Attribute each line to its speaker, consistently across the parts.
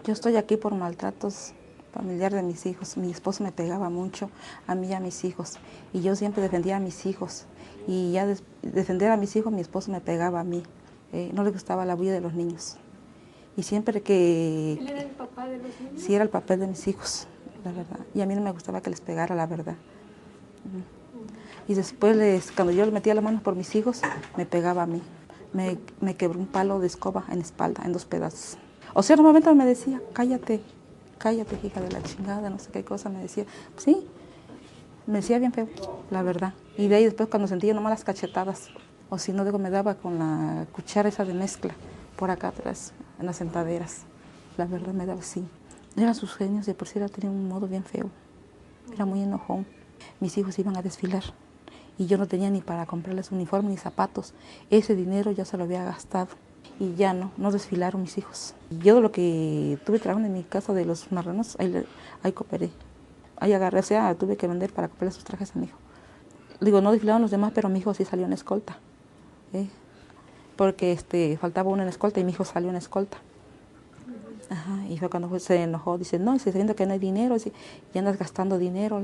Speaker 1: Yo estoy aquí por maltratos familiares de mis hijos. Mi esposo me pegaba mucho a mí y a mis hijos. Y yo siempre defendía a mis hijos. Y ya defender a mis hijos, mi esposo me pegaba a mí. No le gustaba la bulla de los niños. Y siempre que...
Speaker 2: ¿Él era el papá de los niños?
Speaker 1: Sí, era el papá de mis hijos, la verdad. Y a mí no me gustaba que les pegara, la verdad. Y después, cuando yo le metía las manos por mis hijos, me pegaba a mí. Me quebró un palo de escoba en la espalda, en 2 pedazos. O sea, en un momento me decía, cállate, cállate, hija de la chingada, no sé qué cosa, me decía. Sí, me decía bien feo, la verdad. Y de ahí después cuando sentía nomás las cachetadas, o si no, digo, me daba con la cuchara esa de mezcla, por acá atrás, en las sentaderas. La verdad me daba así. Eran sus genios, de por sí tenía un modo bien feo. Era muy enojón. Mis hijos iban a desfilar y yo no tenía ni para comprarles uniforme ni zapatos. Ese dinero ya se lo había gastado. Y ya no desfilaron mis hijos. Yo lo que tuve trabajando en mi casa de los marranos, ahí cooperé. Ahí agarré, o sea, tuve que vender para comprarle sus trajes a mi hijo. Digo, no desfilaron los demás, pero mi hijo sí salió en escolta. Porque faltaba uno en escolta y mi hijo salió en escolta. Ajá, y fue cuando se enojó, dice, no, se siente que no hay dinero, y andas gastando dinero.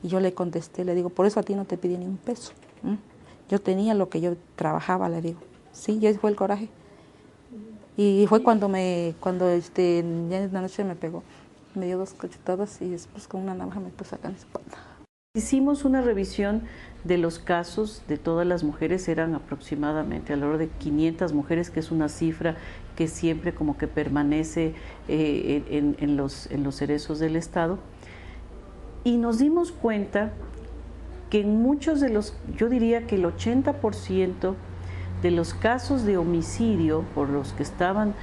Speaker 1: Y yo le contesté, le digo, por eso a ti no te pedí ni un peso. Yo tenía lo que yo trabajaba, le digo. Sí, y ese fue el coraje. Y fue cuando ya en la noche me pegó, me dio 2 cachetadas y después con una navaja me puso acá en la espalda.
Speaker 3: Hicimos una revisión de los casos de todas las mujeres, eran aproximadamente alrededor de 500 mujeres, que es una cifra que siempre como que permanece en los cerezos del Estado. Y nos dimos cuenta que en muchos de los, yo diría que el 80% de los casos de homicidio por los que estaban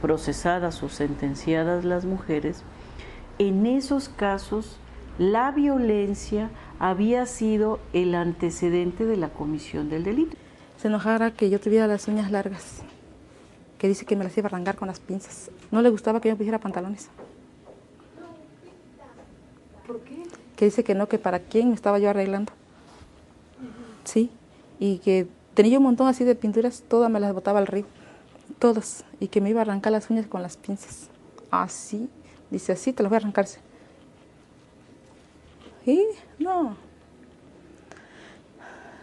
Speaker 3: procesadas o sentenciadas las mujeres, en esos casos la violencia había sido el antecedente de la comisión del delito.
Speaker 1: Se enojara que yo tuviera las uñas largas, que dice que me las iba a arrancar con las pinzas. No le gustaba que yo me pusiera pantalones.
Speaker 2: ¿Por qué?
Speaker 1: Que dice que no, que para quién me estaba yo arreglando. Sí, y que tenía un montón así de pinturas, todas me las botaba al río, todas, y que me iba a arrancar las uñas con las pinzas. Así, dice, así te las voy a arrancarse. Y no,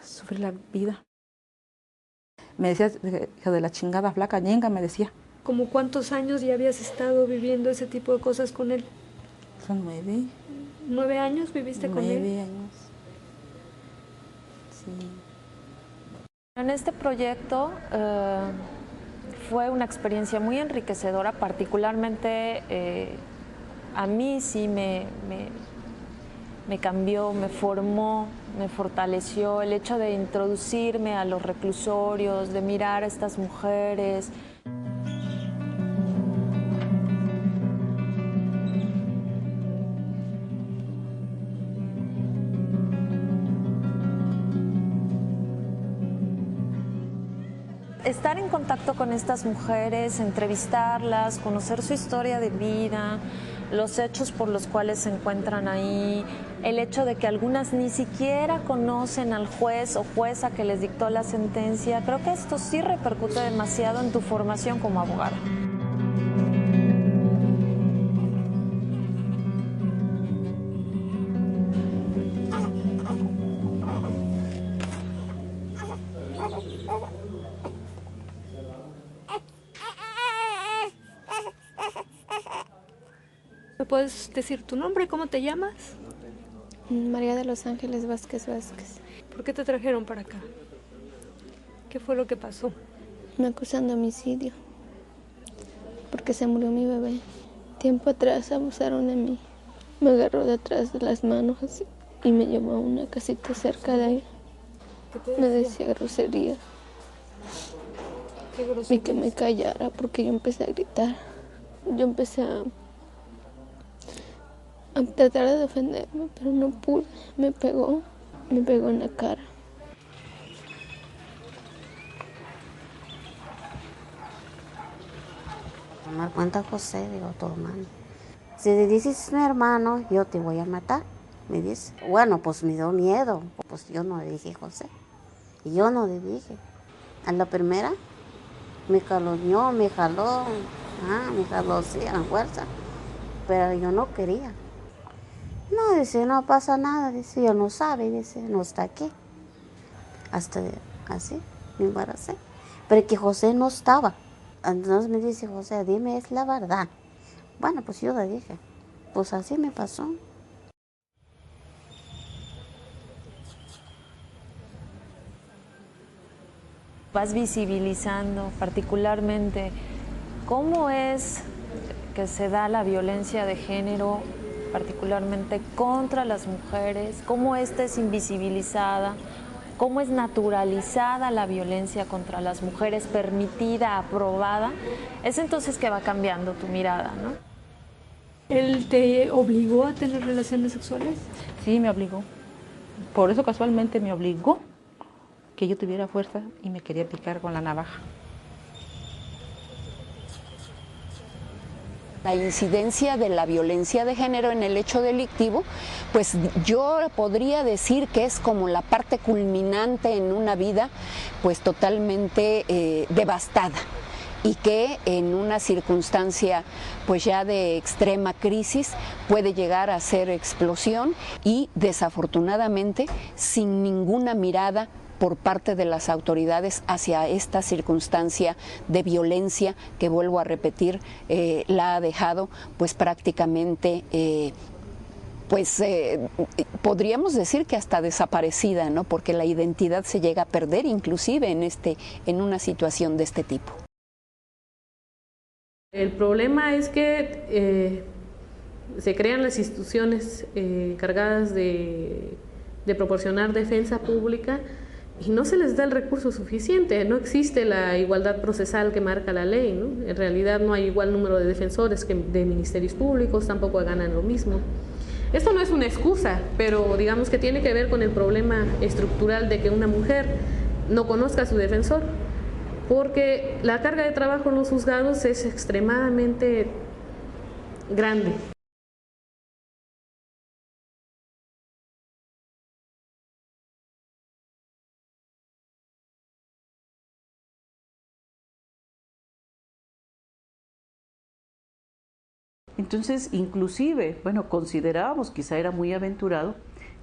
Speaker 1: sufrí la vida. Me decía, hija de la chingada flaca, ñenga, me decía.
Speaker 2: ¿Cómo cuántos años ya habías estado viviendo ese tipo de cosas con él?
Speaker 1: Son 9.
Speaker 2: 9 años viviste con él.
Speaker 1: 9 años, sí.
Speaker 4: En este proyecto fue una experiencia muy enriquecedora, particularmente a mí sí me cambió, me formó, me fortaleció el hecho de introducirme a los reclusorios, de mirar a estas mujeres. Estar en contacto con estas mujeres, entrevistarlas, conocer su historia de vida, los hechos por los cuales se encuentran ahí, el hecho de que algunas ni siquiera conocen al juez o jueza que les dictó la sentencia, creo que esto sí repercute demasiado en tu formación como abogada.
Speaker 2: ¿Me puedes decir tu nombre? ¿Cómo te llamas?
Speaker 5: María de los Ángeles Vázquez Vázquez.
Speaker 2: ¿Por qué te trajeron para acá? ¿Qué fue lo que pasó?
Speaker 5: Me acusan de homicidio porque se murió mi bebé. Tiempo atrás abusaron de mí. Me agarró detrás de las manos así y me llevó a una casita cerca de ahí. Me decía grosería. Y que me callara porque yo empecé a gritar. Yo empecé a tratar de defenderme, pero no pude. Me pegó en la cara.
Speaker 6: Tomar cuenta, José, digo, tu hermano. Si le dices mi hermano, yo te voy a matar, me dice. Bueno, pues me dio miedo, pues yo no le dije José. Y yo no le dije. A la primera me calumnió, me jaló así a fuerza, pero yo no quería. No, dice, no pasa nada, dice, yo no sabe, dice, no está aquí. Hasta así me embaracé. Pero que José no estaba. Entonces me dice, José, dime, es la verdad. Bueno, pues yo le dije, pues así me pasó.
Speaker 4: Vas visibilizando particularmente cómo es que se da la violencia de género, particularmente contra las mujeres, cómo esta es invisibilizada, cómo es naturalizada la violencia contra las mujeres, permitida, aprobada. Es entonces que va cambiando tu mirada, ¿no?
Speaker 2: ¿Él te obligó a tener relaciones sexuales?
Speaker 1: Sí, me obligó. Por eso casualmente me obligó que yo tuviera fuerza y me quería picar con la navaja.
Speaker 7: La incidencia de la violencia de género en el hecho delictivo, pues yo podría decir que es como la parte culminante en una vida pues totalmente devastada, y que en una circunstancia pues ya de extrema crisis puede llegar a ser explosión y desafortunadamente sin ninguna mirada por parte de las autoridades hacia esta circunstancia de violencia que, vuelvo a repetir, la ha dejado pues prácticamente podríamos decir que hasta desaparecida, ¿no? Porque la identidad se llega a perder inclusive en una situación de este tipo.
Speaker 8: El problema es que se crean las instituciones encargadas de proporcionar defensa pública y no se les da el recurso suficiente, no existe la igualdad procesal que marca la ley, ¿no? En realidad no hay igual número de defensores que de ministerios públicos, tampoco ganan lo mismo. Esto no es una excusa, pero digamos que tiene que ver con el problema estructural de que una mujer no conozca a su defensor, porque la carga de trabajo en los juzgados es extremadamente grande.
Speaker 3: Entonces, inclusive, bueno, considerábamos, quizá era muy aventurado,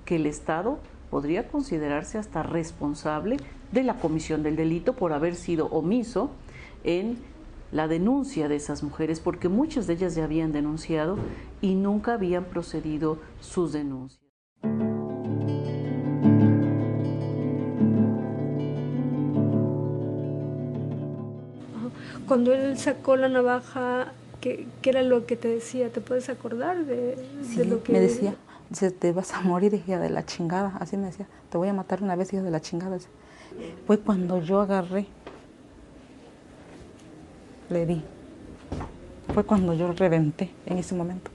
Speaker 3: que el Estado podría considerarse hasta responsable de la comisión del delito por haber sido omiso en la denuncia de esas mujeres, porque muchas de ellas ya habían denunciado y nunca habían procedido sus denuncias.
Speaker 2: Cuando él sacó la navaja, ¿qué era lo que te decía? ¿Te puedes acordar de lo que
Speaker 1: me decía? Dice, te vas a morir, hija de la chingada. Así me decía, te voy a matar una vez, hija de la chingada. Fue cuando yo agarré, le di. Fue cuando yo reventé en ese momento.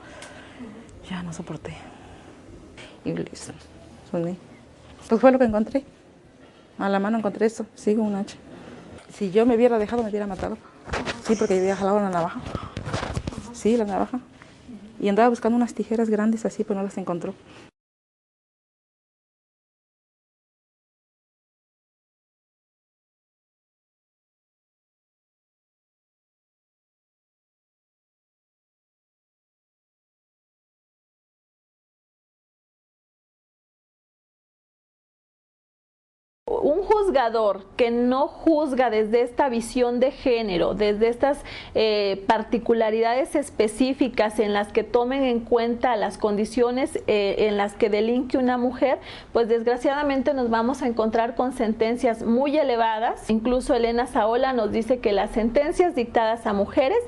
Speaker 1: Ya no soporté. Y listo, soné. Pues fue lo que encontré. A la mano encontré esto, sigo un hacha. Si yo me hubiera dejado, me hubiera matado. Sí, porque yo había jalado una navaja. Sí, la navaja. Y andaba buscando unas tijeras grandes así, pero no las encontró.
Speaker 9: Un juzgador que no juzga desde esta visión de género, desde estas particularidades específicas en las que tomen en cuenta las condiciones en las que delinque una mujer, pues desgraciadamente nos vamos a encontrar con sentencias muy elevadas. Incluso Elena Saola nos dice que las sentencias dictadas a mujeres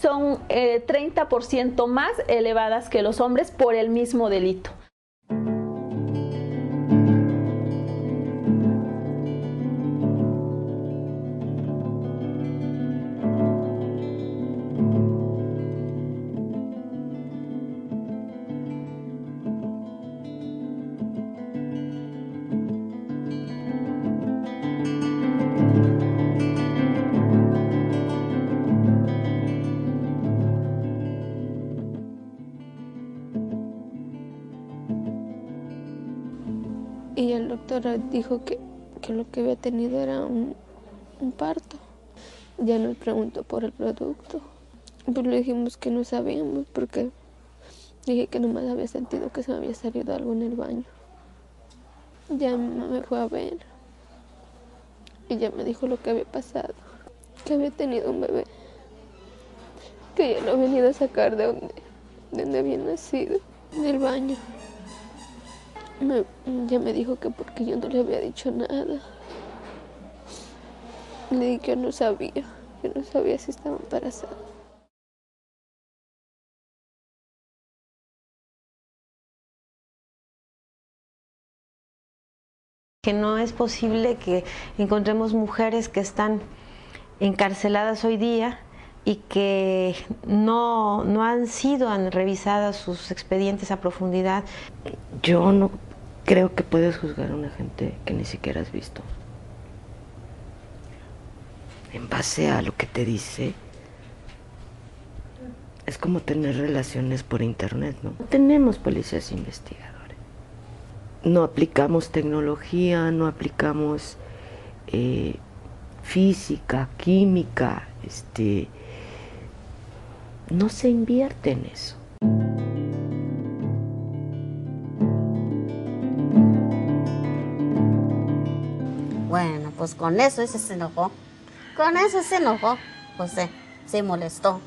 Speaker 9: son 30% más elevadas que los hombres por el mismo delito.
Speaker 5: doctora dijo que lo que había tenido era un parto. Ya nos preguntó por el producto. Pues le dijimos que no sabíamos porque dije que nomás había sentido que se me había salido algo en el baño. Ya mi mamá me fue a ver y ya me dijo lo que había pasado, que había tenido un bebé, que ya lo había venido a sacar de donde había nacido, del baño. Ya me dijo que porque yo no le había dicho nada. Le dije que yo no sabía si estaba embarazada.
Speaker 10: Que no es posible que encontremos mujeres que están encarceladas hoy día y que no han revisadas sus expedientes a profundidad.
Speaker 11: Yo no creo que puedes juzgar a una gente que ni siquiera has visto. En base a lo que te dice, es como tener relaciones por internet, ¿no? Tenemos policías investigadores. No aplicamos tecnología, no aplicamos física, química, no se invierte en eso.
Speaker 6: Bueno, pues con eso ese se enojó. Con eso se enojó, José, se molestó.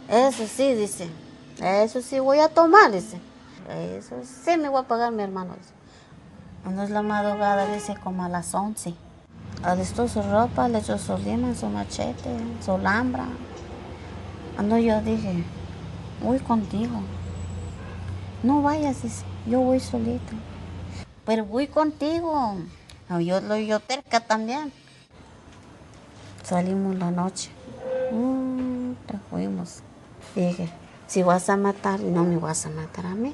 Speaker 6: Eso sí, dice, eso sí voy a tomar, dice. Eso sí me voy a pagar mi hermano. Cuando es la madrugada, dice, como a las 11. Alistó su ropa, le echó su lima, su machete, su lambra. Cuando yo dije, voy contigo. No vayas, dice, yo voy solita. Pero voy contigo. Yo terca también. Salimos la noche. Te fuimos. Dije, si vas a matar, no me vas a matar a mí.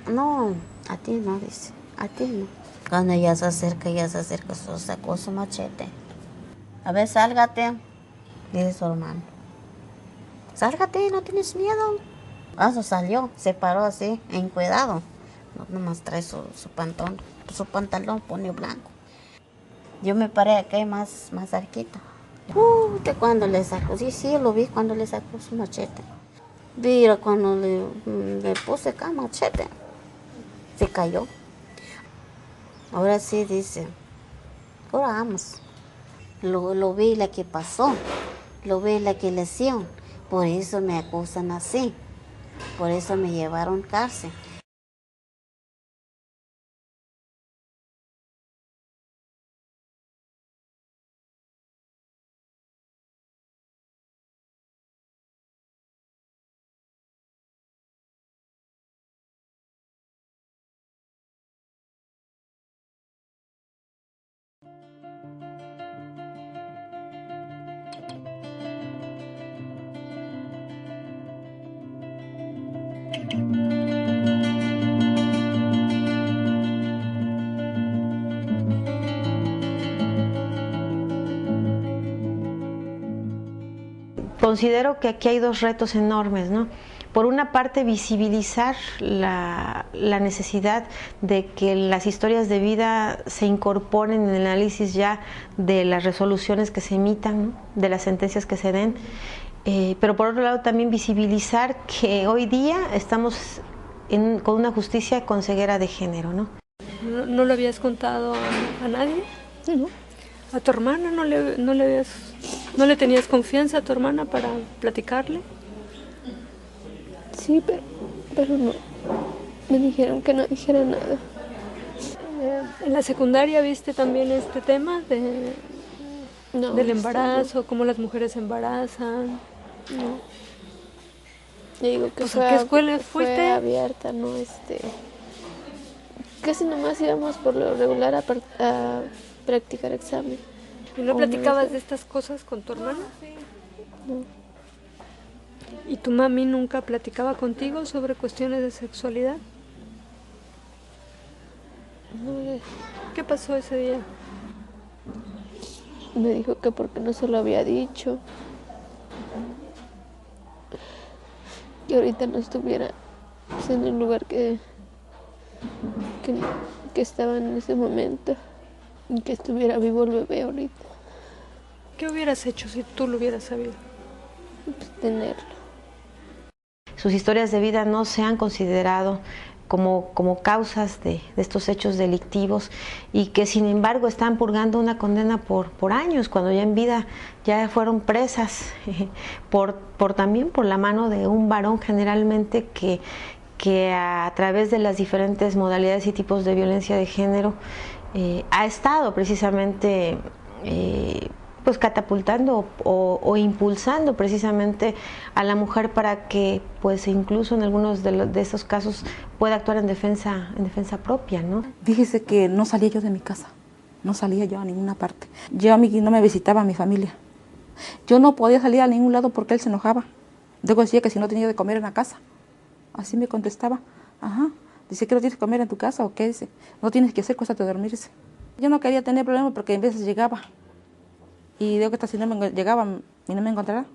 Speaker 6: No, a ti no, dice, a ti no. Cuando ella se acerca, sacó su machete. A ver, sálgate, dice su hermano. Sálgate, no tienes miedo. Eso salió, se paró así, encuidado. Nomás trae su pantalón pone blanco. Yo me paré aquí más cerquita. De cuando le sacó, sí, lo vi cuando le sacó su machete. Mira, cuando le puse acá machete, se cayó. Ahora sí dice, ahora vamos. Lo vi la que pasó, lo vi la que lesión. Por eso me acusan así, por eso me llevaron cárcel.
Speaker 10: Considero que aquí hay dos retos enormes, ¿no? Por una parte, visibilizar la necesidad de que las historias de vida se incorporen en el análisis ya de las resoluciones que se emitan, ¿no? De las sentencias que se den. Pero por otro lado, también visibilizar que hoy día estamos con una justicia con ceguera de género, ¿no?
Speaker 2: ¿No le habías contado a nadie? No. ¿A tu hermana no le tenías confianza a tu hermana para platicarle?
Speaker 5: Sí, pero no. Me dijeron que no dijera nada.
Speaker 2: ¿En la secundaria viste también este tema del embarazo, cómo las mujeres se embarazan?
Speaker 5: No. Yo digo que
Speaker 2: ¿a qué escuela fuiste?
Speaker 5: Fue abierta, no casi nomás íbamos por lo regular a practicar examen.
Speaker 2: ¿Y no platicabas de estas cosas con tu hermana?
Speaker 5: No.
Speaker 2: ¿Y tu mami nunca platicaba contigo sobre cuestiones de sexualidad?
Speaker 5: No.
Speaker 2: ¿Qué pasó ese día?
Speaker 5: Me dijo que porque no se lo había dicho. Que ahorita no estuviera en el lugar que que estaba en ese momento, y que estuviera vivo el bebé ahorita.
Speaker 2: ¿Qué hubieras hecho si tú lo hubieras sabido?
Speaker 5: Pues tenerlo.
Speaker 10: Sus historias de vida no se han considerado como causas de estos hechos delictivos, y que sin embargo están purgando una condena por años, cuando ya en vida ya fueron presas también por la mano de un varón generalmente que a través de las diferentes modalidades y tipos de violencia de género ha estado precisamente pues catapultando o impulsando precisamente a la mujer para que pues incluso en algunos de esos casos pueda actuar en defensa propia, ¿no?
Speaker 1: Fíjese que no salía yo de mi casa, no salía yo a ninguna parte. Yo no me visitaba a mi familia. Yo no podía salir a ningún lado porque él se enojaba. Luego decía que si no tenía de comer en la casa. Así me contestaba. Ajá. Dice, ¿que no tienes que comer en tu casa o qué? Dice, no tienes que hacer cosas de dormirse. Yo no quería tener problemas porque en veces llegaba. Y digo que si no me llegaba y no me encontrara,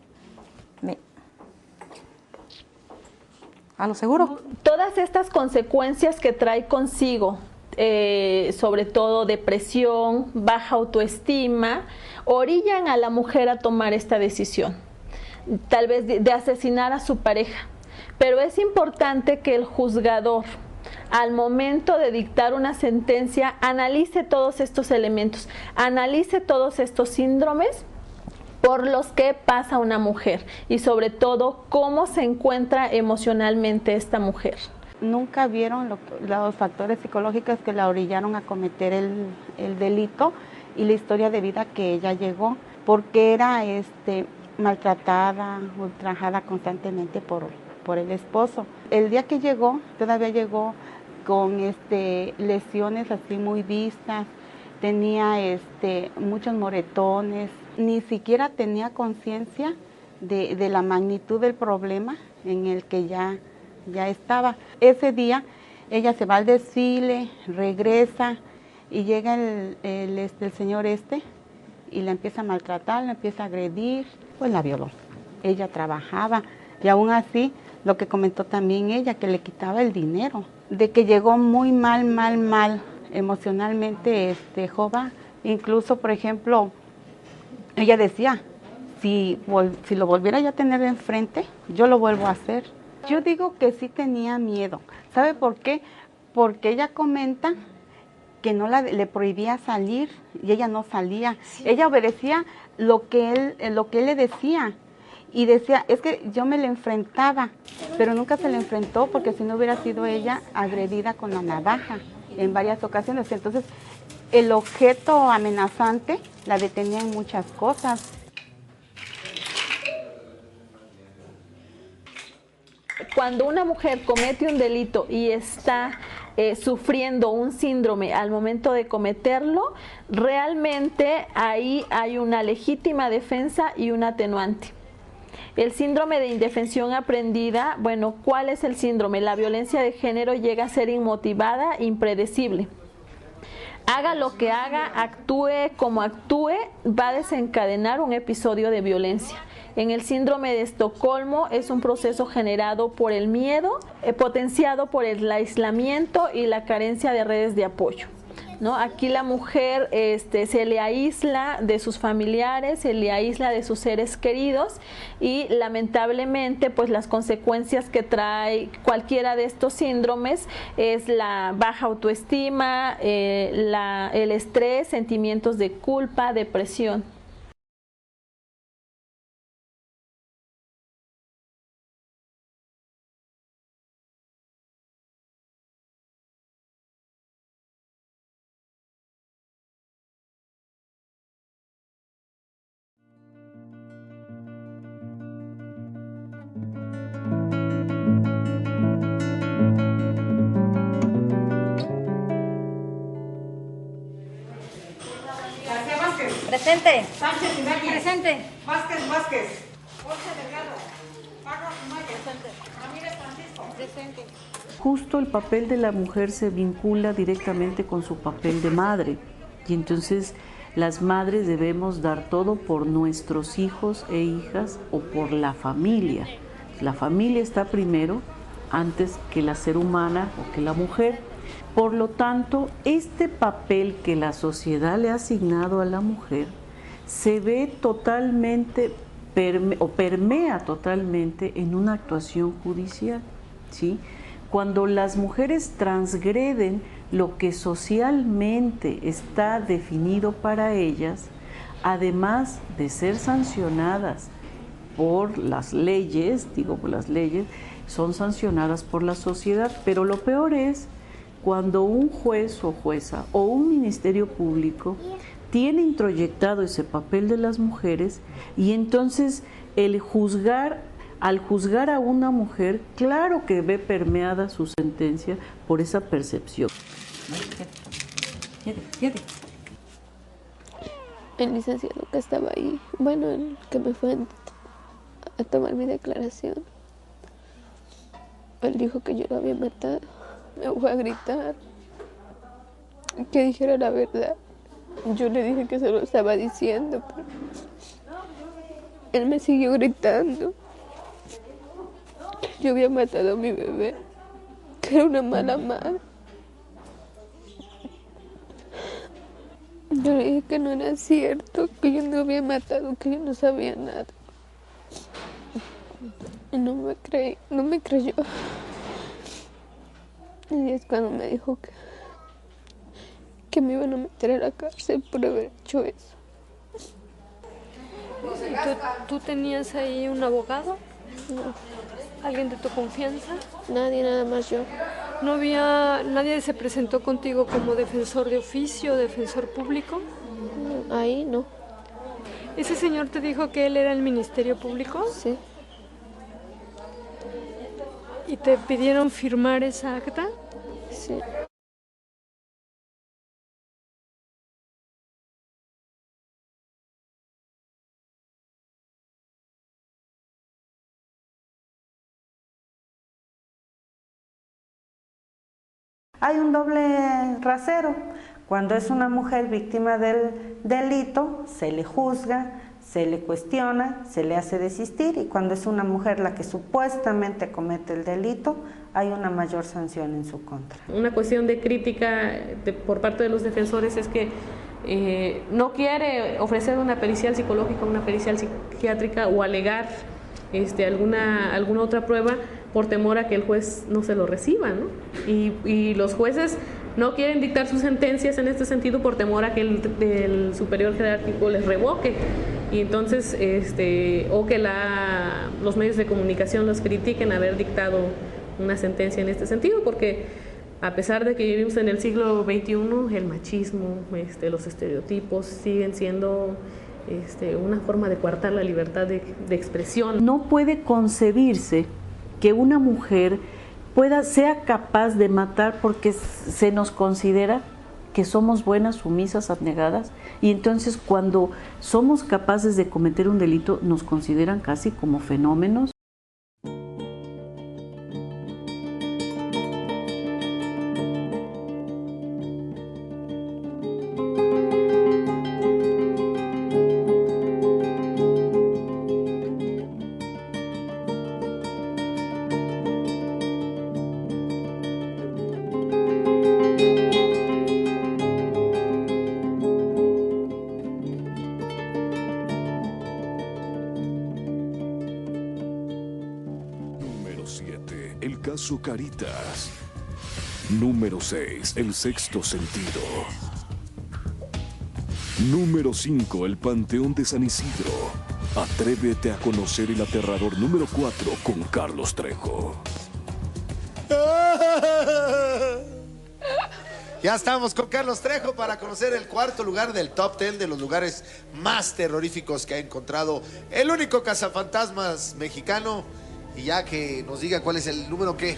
Speaker 1: a lo seguro.
Speaker 9: Todas estas consecuencias que trae consigo, sobre todo depresión, baja autoestima, orillan a la mujer a tomar esta decisión, tal vez de asesinar a su pareja. Pero es importante que el juzgador, al momento de dictar una sentencia, analice todos estos elementos, analice todos estos síndromes por los que pasa una mujer y sobre todo cómo se encuentra emocionalmente esta mujer.
Speaker 12: Nunca vieron los factores psicológicos que la orillaron a cometer el delito y la historia de vida que ella llegó, porque era maltratada, ultrajada constantemente por el esposo. El día que llegó, todavía llegó con lesiones así muy vistas, tenía muchos moretones, ni siquiera tenía conciencia de la magnitud del problema en el que ya estaba. Ese día ella se va al desfile, regresa y llega el señor y la empieza a maltratar, la empieza a agredir, pues la violó. Ella trabajaba y aún así, lo que comentó también ella, que le quitaba el dinero, de que llegó muy mal emocionalmente Jova. Incluso, por ejemplo, ella decía, si lo volviera yo a tener enfrente, yo lo vuelvo a hacer. Yo digo que sí tenía miedo. ¿Sabe por qué? Porque ella comenta que le prohibía salir y ella no salía. Sí. Ella obedecía lo que él le decía. Y decía, es que yo me le enfrentaba, pero nunca se le enfrentó porque si no hubiera sido ella agredida con la navaja en varias ocasiones. Entonces, el objeto amenazante la detenía en muchas cosas.
Speaker 9: Cuando una mujer comete un delito y está sufriendo un síndrome al momento de cometerlo, realmente ahí hay una legítima defensa y un atenuante. El síndrome de indefensión aprendida, bueno, ¿cuál es el síndrome? La violencia de género llega a ser inmotivada, impredecible. Haga lo que haga, actúe como actúe, va a desencadenar un episodio de violencia. En el síndrome de Estocolmo es un proceso generado por el miedo, potenciado por el aislamiento y la carencia de redes de apoyo, ¿no? Aquí la mujer se le aísla de sus familiares, se le aísla de sus seres queridos y lamentablemente pues las consecuencias que trae cualquiera de estos síndromes es la baja autoestima, el estrés, sentimientos de culpa, depresión.
Speaker 13: Presente. Sánchez Ibañez. Presente. Vázquez. Jorge Delgado. Parra Sumaya. Presente. Ramírez Francisco. Presente.
Speaker 3: Justo el papel de la mujer se vincula directamente con su papel de madre. Y entonces las madres debemos dar todo por nuestros hijos e hijas o por la familia. La familia está primero antes que la ser humana o que la mujer. Por lo tanto, este papel que la sociedad le ha asignado a la mujer se ve totalmente permea totalmente en una actuación judicial, ¿sí? Cuando las mujeres transgreden lo que socialmente está definido para ellas, además de ser sancionadas por las leyes, son sancionadas por la sociedad, pero lo peor es cuando un juez o jueza o un ministerio público tiene introyectado ese papel de las mujeres y entonces al juzgar a una mujer, claro que ve permeada su sentencia por esa percepción.
Speaker 5: El licenciado que estaba ahí, bueno, el que me fue a tomar mi declaración, él dijo que yo lo había matado, me fue a gritar, que dijera la verdad. Yo le dije que se lo estaba diciendo, pero él me siguió gritando que yo había matado a mi bebé, que era una mala madre. Yo le dije que no era cierto, que yo no había matado, que yo no sabía nada. Y no me creyó. Y es cuando me dijo que me iban a meter a la cárcel por haber hecho eso.
Speaker 2: ¿Tú tenías ahí un abogado?
Speaker 5: No.
Speaker 2: ¿Alguien de tu confianza?
Speaker 5: Nadie, nada más yo.
Speaker 2: ¿No había, nadie se presentó contigo como defensor de oficio, defensor público?
Speaker 5: Ahí no.
Speaker 2: ¿Ese señor te dijo que él era el Ministerio Público?
Speaker 5: Sí.
Speaker 2: ¿Y te pidieron firmar esa acta?
Speaker 5: Sí.
Speaker 14: Hay un doble rasero. Cuando es una mujer víctima del delito, se le juzga, se le cuestiona, se le hace desistir, y cuando es una mujer la que supuestamente comete el delito, hay una mayor sanción en su contra.
Speaker 8: Una cuestión de crítica por parte de los defensores es que no quiere ofrecer una pericial psicológica, una pericial psiquiátrica o alegar alguna otra prueba por temor a que el juez no se lo reciba, ¿no? Y los jueces no quieren dictar sus sentencias en este sentido por temor a que el superior jerárquico les revoque, y entonces o que los medios de comunicación los critiquen haber dictado una sentencia en este sentido, porque a pesar de que vivimos en el siglo XXI, el machismo, los estereotipos siguen siendo una forma de coartar la libertad de expresión.
Speaker 3: No puede concebirse que una mujer sea capaz de matar porque se nos considera que somos buenas, sumisas, abnegadas, y entonces cuando somos capaces de cometer un delito nos consideran casi como fenómenos.
Speaker 15: Caritas. Número 6, El sexto sentido. Número 5, El Panteón de San Isidro. Atrévete a conocer el aterrador número 4 con Carlos Trejo.
Speaker 16: Ya estamos con Carlos Trejo para conocer el cuarto lugar del top 10 de los lugares más terroríficos que ha encontrado el único cazafantasmas mexicano. Y ya que nos diga cuál es el número qué.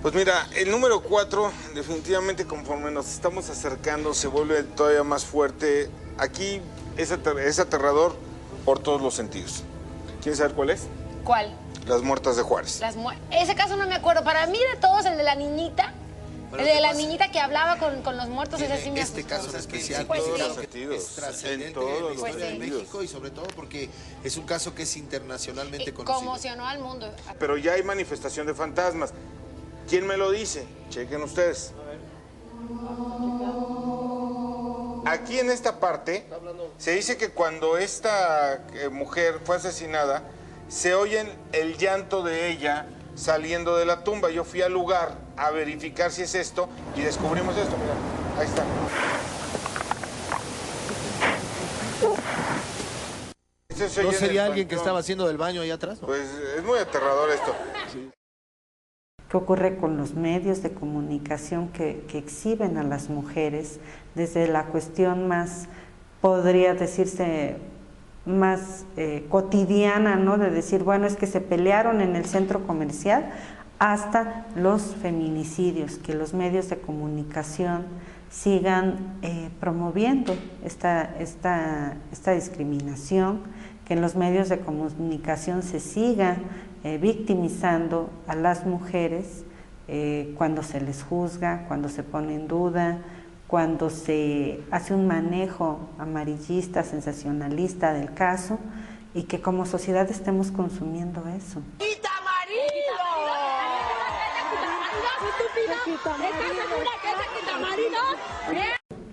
Speaker 17: Pues mira, el número 4 definitivamente conforme nos estamos acercando se vuelve todavía más fuerte. Aquí es aterrador por todos los sentidos. ¿Quieren saber cuál es?
Speaker 18: ¿Cuál?
Speaker 17: Las muertas de Juárez.
Speaker 18: Ese caso no me acuerdo. Para mí de todos el de la niñita. El de la niñita que hablaba con los muertos, ese sí me asustó.
Speaker 16: Este caso es especial,
Speaker 18: pues sí.
Speaker 16: es trascendente en la historia de México, y sobre todo porque es un caso que es internacionalmente conocido.
Speaker 18: Conmocionó al mundo.
Speaker 17: Pero ya hay manifestación de fantasmas. ¿Quién me lo dice? Chequen ustedes. Aquí en esta parte se dice que cuando esta mujer fue asesinada, se oyen el llanto de ella saliendo de la tumba. Yo fui al lugar a verificar si es esto y descubrimos esto. Mira, ahí está.
Speaker 16: ¿No sería alguien que estaba haciendo del baño ahí atrás?
Speaker 17: Pues es muy aterrador esto.
Speaker 16: Sí.
Speaker 14: ¿Qué ocurre con los medios de comunicación que exhiben a las mujeres desde la cuestión más, podría decirse, más cotidiana, ¿no? De decir, bueno, es que se pelearon en el centro comercial, hasta los feminicidios, que los medios de comunicación sigan promoviendo esta discriminación, que en los medios de comunicación se siga victimizando a las mujeres cuando se les juzga, cuando se pone en duda, cuando se hace un manejo amarillista, sensacionalista del caso, y que como sociedad estemos consumiendo eso.
Speaker 13: ¡Quita marido!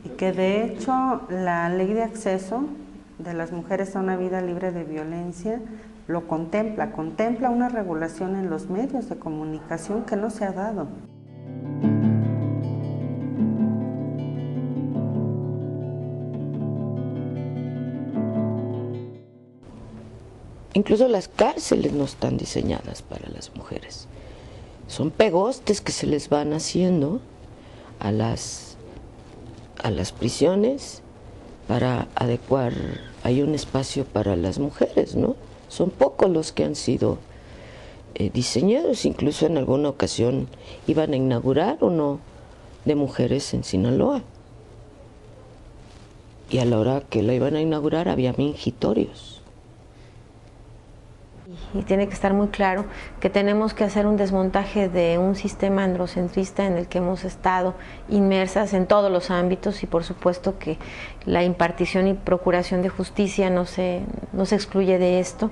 Speaker 14: Y que de hecho la ley de acceso de las mujeres a una vida libre de violencia lo contempla una regulación en los medios de comunicación que no se ha dado.
Speaker 11: Incluso las cárceles no están diseñadas para las mujeres. Son pegostes que se les van haciendo a las prisiones para adecuar, hay un espacio para las mujeres, ¿no? Son pocos los que han sido diseñados, incluso en alguna ocasión iban a inaugurar uno de mujeres en Sinaloa. Y a la hora que la iban a inaugurar había mingitorios.
Speaker 10: Y tiene que estar muy claro que tenemos que hacer un desmontaje de un sistema androcentrista en el que hemos estado inmersas en todos los ámbitos, y por supuesto que la impartición y procuración de justicia no se excluye de esto,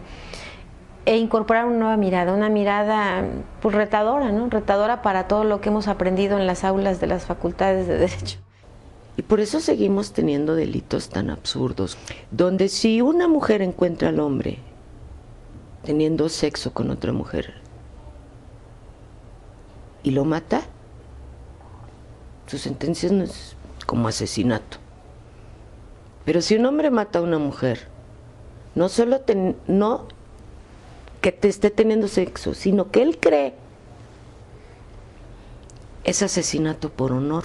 Speaker 10: e incorporar una mirada pues retadora, ¿no? Retadora para todo lo que hemos aprendido en las aulas de las facultades de Derecho.
Speaker 11: Y por eso seguimos teniendo delitos tan absurdos, donde si una mujer encuentra al hombre teniendo sexo con otra mujer y lo mata, su sentencia no es como asesinato. Pero si un hombre mata a una mujer, no solo no que te esté teniendo sexo, sino que él cree, es asesinato por honor.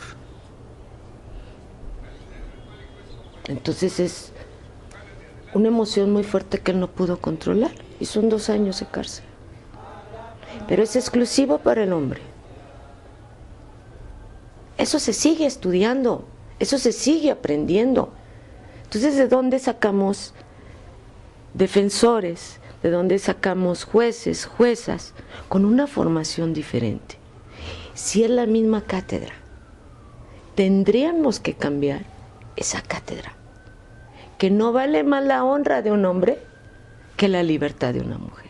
Speaker 11: Entonces es una emoción muy fuerte que él no pudo controlar, y son 2 años de cárcel. Pero es exclusivo para el hombre. Eso se sigue estudiando, eso se sigue aprendiendo. Entonces, ¿de dónde sacamos defensores? ¿De dónde sacamos jueces, juezas con una formación diferente? Si es la misma cátedra, tendríamos que cambiar esa cátedra, que no vale más la honra de un hombre que la libertad de una mujer.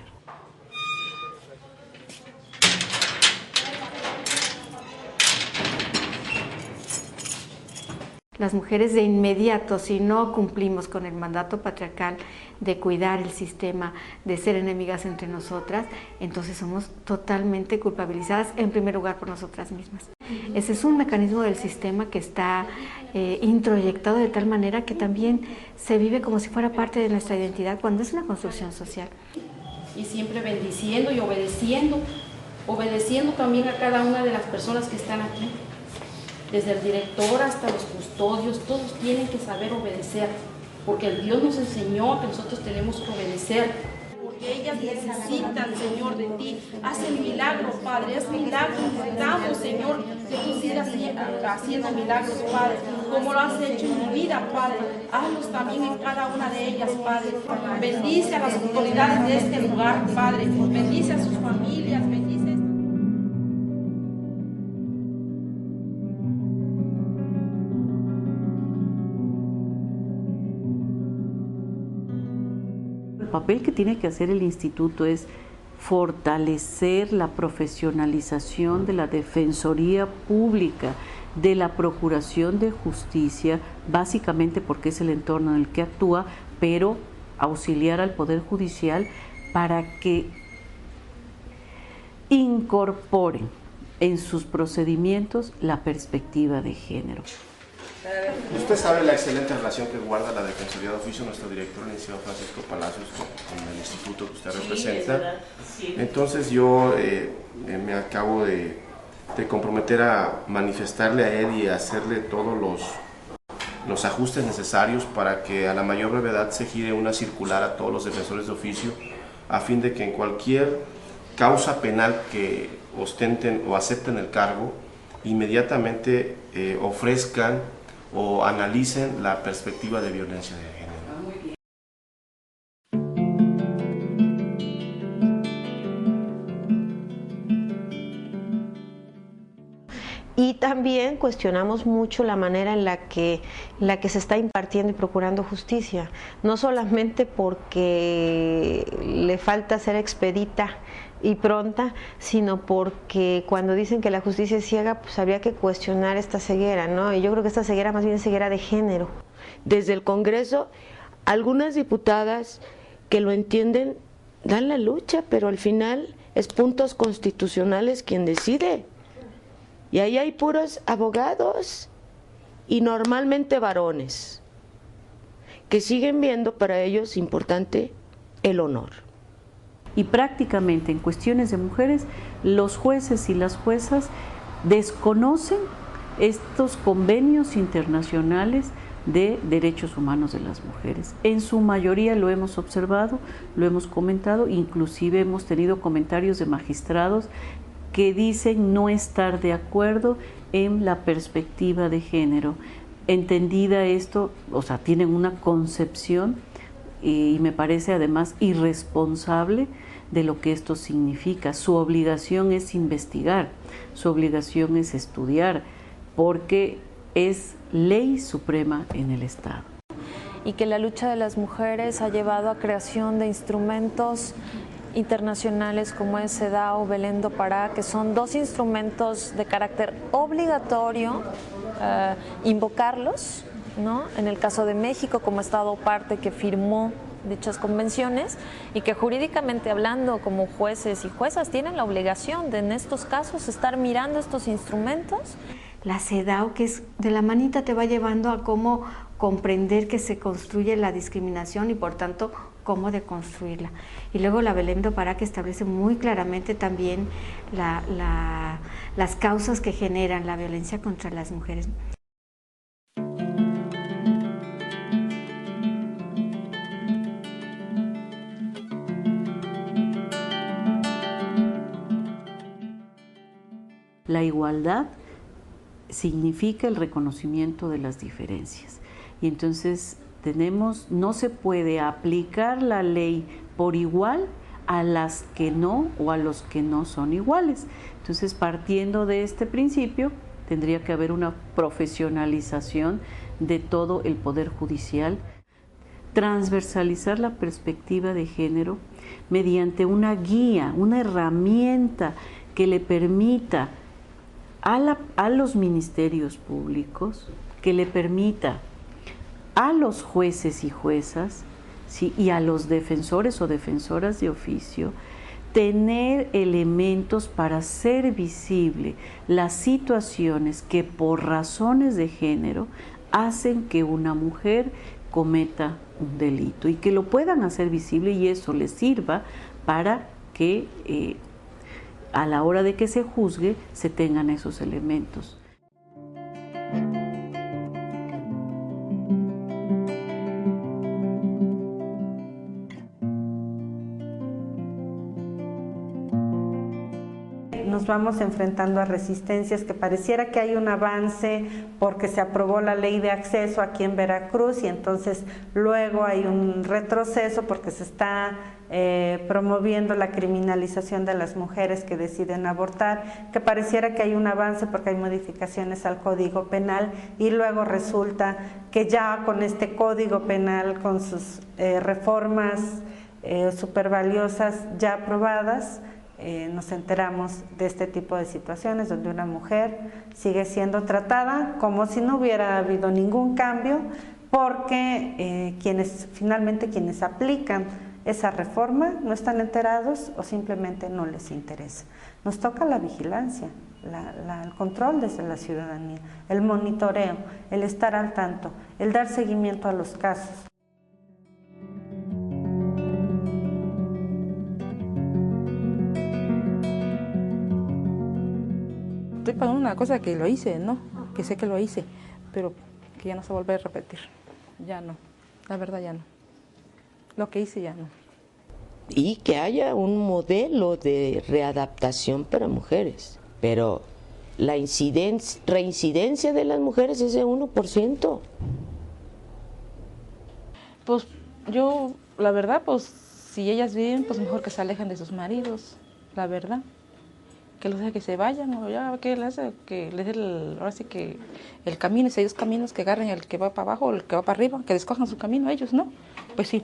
Speaker 19: Las mujeres de inmediato, si no cumplimos con el mandato patriarcal de cuidar el sistema, de ser enemigas entre nosotras, entonces somos totalmente culpabilizadas, en primer lugar por nosotras mismas. Ese es un mecanismo del sistema que está introyectado de tal manera que también se vive como si fuera parte de nuestra identidad, cuando es una construcción social.
Speaker 20: Y siempre bendiciendo y obedeciendo también a cada una de las personas que están aquí. Desde el director hasta los custodios, todos tienen que saber obedecer, porque el Dios nos enseñó que nosotros tenemos que obedecer. Porque ellas necesitan, Señor, de ti. Haz el milagro, Padre, haz milagros. Necesitamos, Señor, que tú sigas haciendo milagros, Padre, como lo has hecho en mi vida, Padre. Hazlos también en cada una de ellas, Padre. Bendice a las autoridades de este lugar, Padre. Bendice a sus familias, bendice.
Speaker 3: El papel que tiene que hacer el instituto es fortalecer la profesionalización de la defensoría pública, de la procuración de justicia, básicamente porque es el entorno en el que actúa, pero auxiliar al Poder Judicial para que incorporen en sus procedimientos la perspectiva de género.
Speaker 21: Usted sabe la excelente relación que guarda la Defensoría de Oficio, nuestro director, el licenciado Francisco Palacios, con el instituto que usted representa. Entonces yo me acabo de comprometer a manifestarle a él y a hacerle todos los ajustes necesarios para que a la mayor brevedad se gire una circular a todos los defensores de oficio, a fin de que en cualquier causa penal que ostenten o acepten el cargo, inmediatamente ofrezcan o analicen la perspectiva de violencia de género.
Speaker 10: Y también cuestionamos mucho la manera en la que se está impartiendo y procurando justicia, no solamente porque le falta ser expedita y pronta, sino porque cuando dicen que la justicia es ciega, pues habría que cuestionar esta ceguera, ¿no? Y yo creo que esta ceguera más bien es ceguera de género.
Speaker 11: Desde el Congreso, algunas diputadas que lo entienden dan la lucha, pero al final es puntos constitucionales quien decide. Y ahí hay puros abogados y normalmente varones que siguen viendo para ellos importante el honor.
Speaker 3: Y prácticamente en cuestiones de mujeres, los jueces y las juezas desconocen estos convenios internacionales de derechos humanos de las mujeres. En su mayoría lo hemos observado, lo hemos comentado, inclusive hemos tenido comentarios de magistrados que dicen no estar de acuerdo en la perspectiva de género. Entendida esto, o sea, tienen una concepción y me parece además irresponsable de lo que esto significa. Su obligación es investigar, su obligación es estudiar, porque es ley suprema en el Estado.
Speaker 4: Y que la lucha de las mujeres ha llevado a creación de instrumentos internacionales como es CEDAW, Belén do Pará, que son dos instrumentos de carácter obligatorio, invocarlos, ¿no? En el caso de México, como Estado parte que firmó dichas convenciones y que jurídicamente hablando como jueces y juezas tienen la obligación de en estos casos estar mirando estos instrumentos.
Speaker 19: La CEDAW, que es de la manita, te va llevando a cómo comprender que se construye la discriminación y por tanto cómo deconstruirla. Y luego la Belén do Pará, que establece muy claramente también las causas que generan la violencia contra las mujeres.
Speaker 3: La igualdad significa el reconocimiento de las diferencias. Y entonces no se puede aplicar la ley por igual a las que no o a los que no son iguales. Entonces, partiendo de este principio, tendría que haber una profesionalización de todo el Poder Judicial, transversalizar la perspectiva de género mediante una guía, una herramienta que le permita a los ministerios públicos, que le permita a los jueces y juezas, ¿sí?, y a los defensores o defensoras de oficio, tener elementos para hacer visible las situaciones que por razones de género hacen que una mujer cometa un delito y que lo puedan hacer visible, y eso les sirva para que a la hora de que se juzgue se tengan esos elementos.
Speaker 14: Nos vamos enfrentando a resistencias, que pareciera que hay un avance porque se aprobó la ley de acceso aquí en Veracruz y entonces luego hay un retroceso porque se está promoviendo la criminalización de las mujeres que deciden abortar, que pareciera que hay un avance porque hay modificaciones al Código Penal y luego resulta que ya con este Código Penal, con sus reformas súper valiosas ya aprobadas, nos enteramos de este tipo de situaciones donde una mujer sigue siendo tratada como si no hubiera habido ningún cambio, porque finalmente quienes aplican esa reforma no están enterados o simplemente no les interesa. Nos toca la vigilancia, el control desde la ciudadanía, el monitoreo, el estar al tanto, el dar seguimiento a los casos.
Speaker 1: Estoy pagando una cosa que lo hice, ¿no? Que sé que lo hice, pero que ya no se vuelve a repetir. Ya no, la verdad ya no. Lo que hice ya no.
Speaker 11: Y que haya un modelo de readaptación para mujeres, pero la reincidencia de las mujeres es de 1%.
Speaker 1: Pues yo, la verdad, pues si ellas viven, pues mejor que se alejen de sus maridos, la verdad. Que los deje que se vayan, o ya que les hace, que les dé ahora sí que el camino, si hay dos caminos, que agarren el que va para abajo o el que va para arriba, que escojan su camino ellos, ¿no? Pues sí.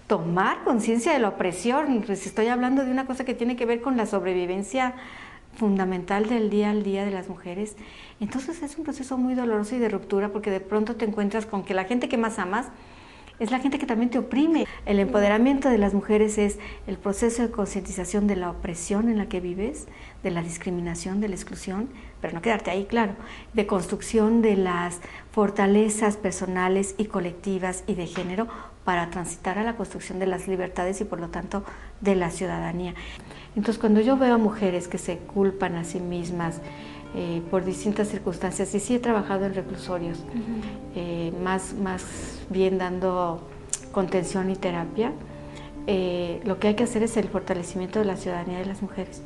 Speaker 19: Tomar conciencia de la opresión, pues estoy hablando de una cosa que tiene que ver con la sobrevivencia fundamental del día al día de las mujeres. Entonces es un proceso muy doloroso y de ruptura, porque de pronto te encuentras con que la gente que más amas es la gente que también te oprime. El empoderamiento de las mujeres es el proceso de concientización de la opresión en la que vives, de la discriminación, de la exclusión, pero no quedarte ahí, claro, de construcción de las fortalezas personales y colectivas y de género para transitar a la construcción de las libertades y por lo tanto de la ciudadanía. Entonces cuando yo veo a mujeres que se culpan a sí mismas por distintas circunstancias, y sí he trabajado en reclusorios, más bien dando contención y terapia, lo que hay que hacer es el fortalecimiento de la ciudadanía de las mujeres,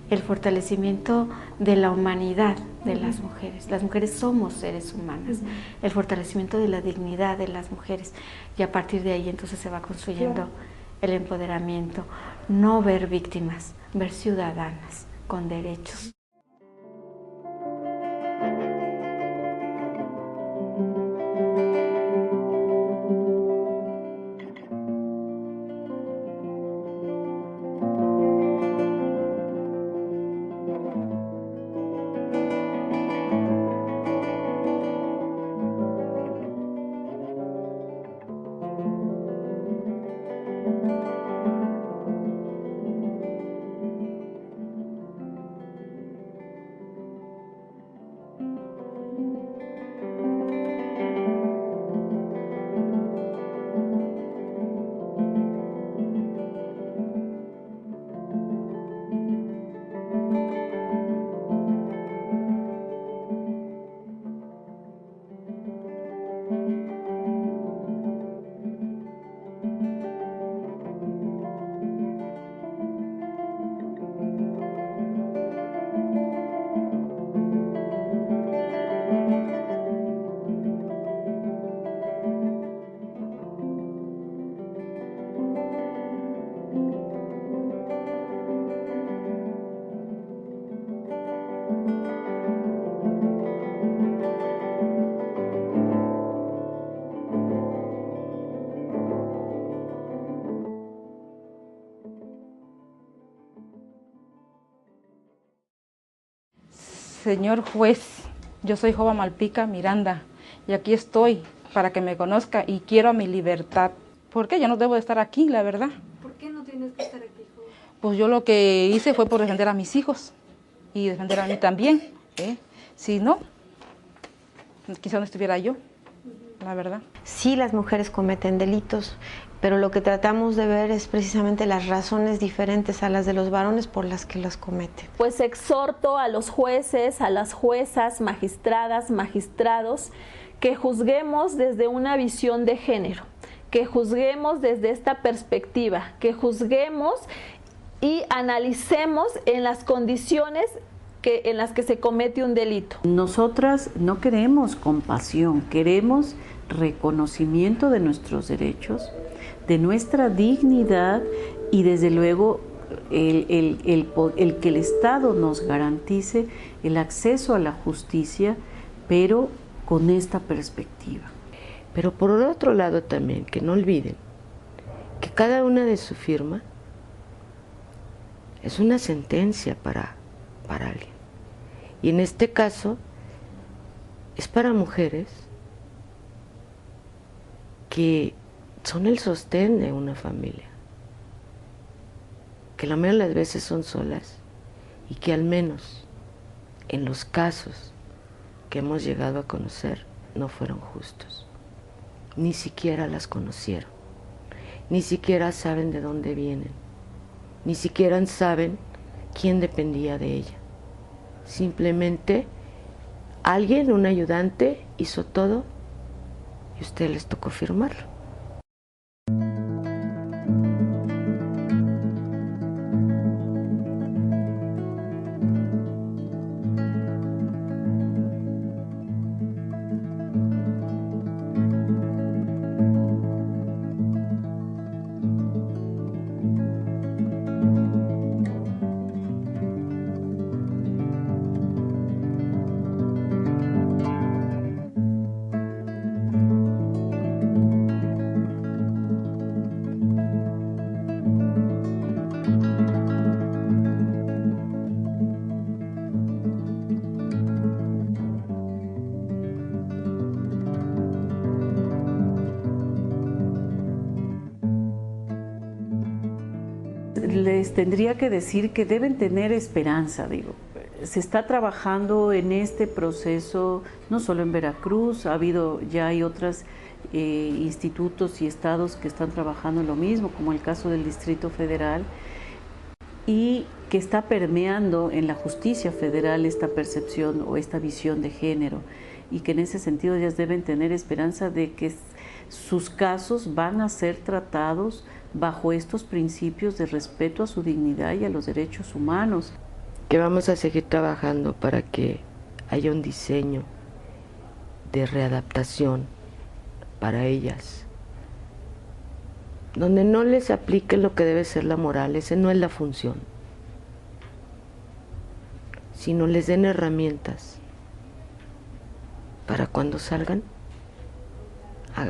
Speaker 19: el fortalecimiento de la humanidad de las mujeres. Las mujeres somos seres humanas, el fortalecimiento de la dignidad de las mujeres, y a partir de ahí entonces se va construyendo el empoderamiento, no ver víctimas, ver ciudadanas con derechos.
Speaker 1: Señor juez, yo soy Jova Malpica Miranda y aquí estoy para que me conozca y quiero mi libertad. ¿Por qué? Yo no debo de estar aquí, la verdad.
Speaker 2: ¿Por qué no tienes que estar aquí, Jova?
Speaker 1: Pues yo lo que hice fue por defender a mis hijos y defender a mí también. Si no, quizá no estuviera yo, la verdad.
Speaker 10: Sí, las mujeres cometen delitos, pero lo que tratamos de ver es precisamente las razones diferentes a las de los varones por las que las cometen.
Speaker 9: Pues exhorto a los jueces, a las juezas, magistradas, magistrados, que juzguemos desde una visión de género, que juzguemos desde esta perspectiva, que juzguemos y analicemos en las condiciones en las que se comete un delito.
Speaker 3: Nosotras no queremos compasión, queremos reconocimiento de nuestros derechos, de nuestra dignidad y desde luego el que el Estado nos garantice el acceso a la justicia, pero con esta perspectiva.
Speaker 11: Pero por otro lado también, que no olviden que cada una de su firma es una sentencia para alguien. Y en este caso es para mujeres que son el sostén de una familia, que la mayoría de las veces son solas y que al menos en los casos que hemos llegado a conocer no fueron justos. Ni siquiera las conocieron, ni siquiera saben de dónde vienen, ni siquiera saben quién dependía de ella. Simplemente alguien, un ayudante, hizo todo y a ustedes les tocó firmarlo.
Speaker 3: Les tendría que decir que deben tener esperanza, digo. Se está trabajando en este proceso, no solo en Veracruz, ya hay otros institutos y estados que están trabajando en lo mismo, como el caso del Distrito Federal, y que está permeando en la justicia federal esta percepción o esta visión de género, y que en ese sentido ellas deben tener esperanza de que sus casos van a ser tratados bajo estos principios de respeto a su dignidad y a los derechos humanos.
Speaker 11: Que vamos a seguir trabajando para que haya un diseño de readaptación para ellas, donde no les aplique lo que debe ser la moral, esa no es la función, sino les den herramientas para cuando salgan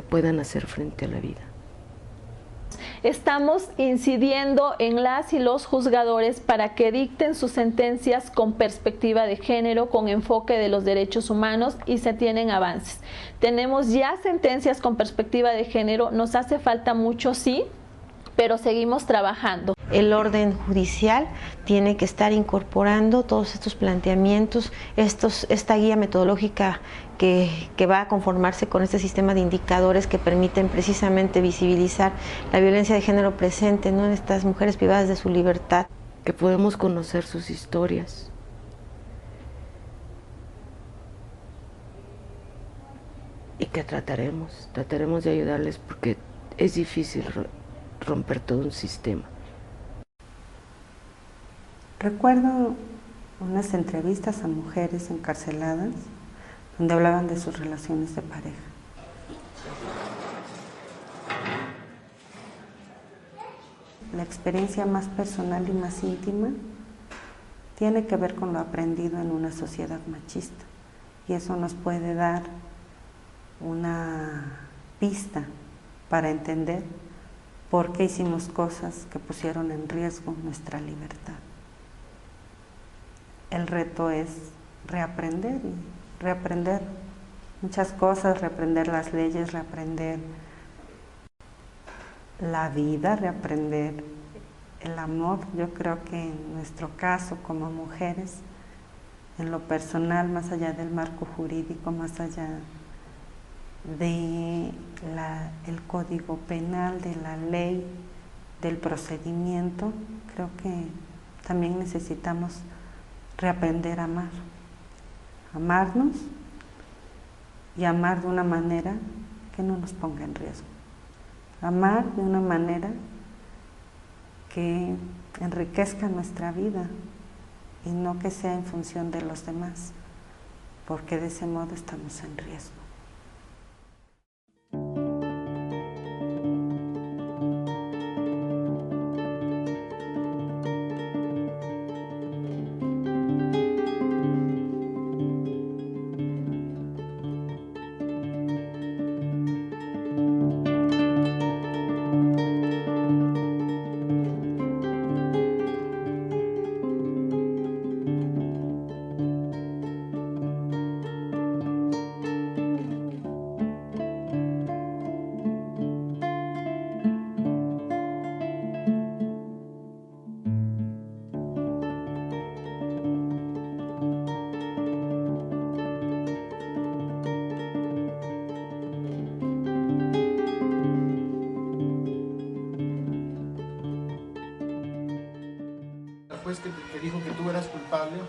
Speaker 11: puedan hacer frente a la vida.
Speaker 9: Estamos incidiendo en las y los juzgadores para que dicten sus sentencias con perspectiva de género, con enfoque de los derechos humanos, y se tienen avances. Tenemos ya sentencias con perspectiva de género, nos hace falta mucho, sí, pero seguimos trabajando.
Speaker 10: El orden judicial tiene que estar incorporando todos estos planteamientos, esta guía metodológica que va a conformarse con este sistema de indicadores que permiten precisamente visibilizar la violencia de género presente, ¿no?, en estas mujeres privadas de su libertad.
Speaker 11: Que podemos conocer sus historias. Y que trataremos de ayudarles, porque es difícil romper todo un sistema.
Speaker 14: Recuerdo unas entrevistas a mujeres encarceladas donde hablaban de sus relaciones de pareja. La experiencia más personal y más íntima tiene que ver con lo aprendido en una sociedad machista, y eso nos puede dar una pista para entender por qué hicimos cosas que pusieron en riesgo nuestra libertad. El reto es reaprender muchas cosas, reaprender las leyes, reaprender la vida, reaprender el amor. Yo creo que en nuestro caso como mujeres, en lo personal, más allá del marco jurídico, más allá de el código penal, de la ley, del procedimiento, creo que también necesitamos reaprender a amar, amarnos y amar de una manera que no nos ponga en riesgo, amar de una manera que enriquezca nuestra vida y no que sea en función de los demás, porque de ese modo estamos en riesgo.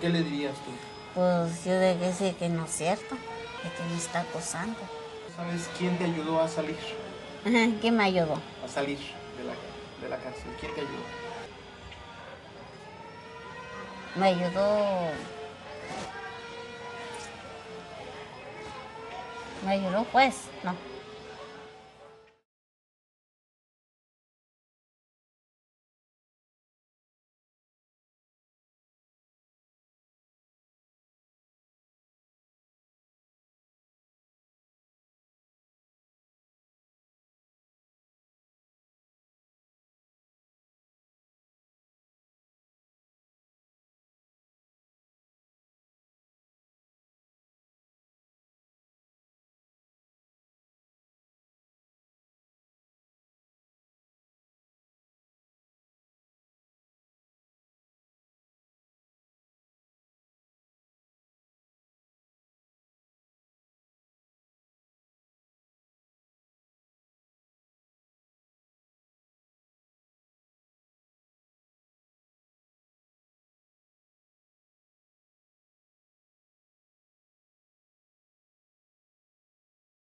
Speaker 7: ¿Qué le dirías tú?
Speaker 6: Pues yo de que sí, que no es cierto, de que me está acosando.
Speaker 7: ¿Sabes quién te ayudó a salir?
Speaker 6: ¿Quién me ayudó?
Speaker 7: A salir de la cárcel. ¿Quién te ayudó?
Speaker 6: Me ayudó pues, no.